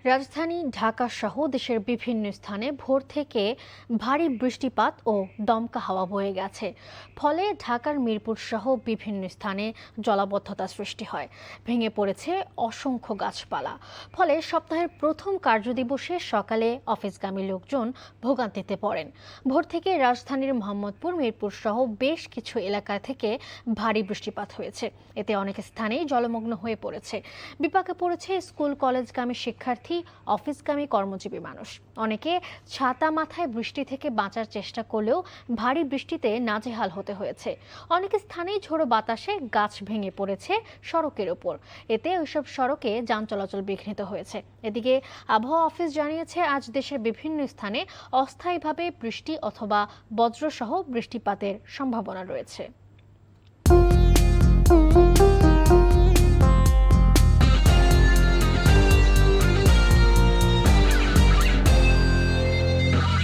রাজধানী ঢাকা সহ দেশের বিভিন্ন স্থানে ভোর থেকে ভারী বৃষ্টিপাত ও দমকা হাওয়া বয়ে গেছে। ফলে ঢাকার মিরপুর সহ বিভিন্ন স্থানে জলাবদ্ধতা সৃষ্টি হয়। ভেঙে পড়েছে অসংখ্য গাছপালা। ফলে সপ্তাহের প্রথম কার্যদিবসে সকালে অফিসগামী লোকজন ভোগান্তিতে পড়েন। ভোর থেকে রাজধানীর মোহাম্মদপুর, মিরপুর সহ বেশ কিছু এলাকা থেকে ভারী বৃষ্টিপাত হয়েছে। এতে অনেক স্থানেই জলমগ্ন হয়ে পড়েছে। বিপাকে পড়েছে স্কুল কলেজগামী শিক্ষার্থী, অফিসগামী কর্মজীবী মানুষ। অনেকে ছাতা মাথায় বৃষ্টি থেকে বাঁচার চেষ্টা করলেও ভারী বৃষ্টিতে নাজেহাল হতে হয়েছে। অনেক স্থানেই ঝোড়ো বাতাসে গাছ ভেঙে পড়েছে সড়কের ওপর। এতে ওইসব সড়কে যান চলাচল বিঘ্নিত হয়েছে। এদিকে আবহাওয়া অফিস জানিয়েছে, আজ দেশের বিভিন্ন স্থানে অস্থায়ীভাবে বৃষ্টি অথবা বজ্রসহ বৃষ্টিপাতের সম্ভাবনা রয়েছে।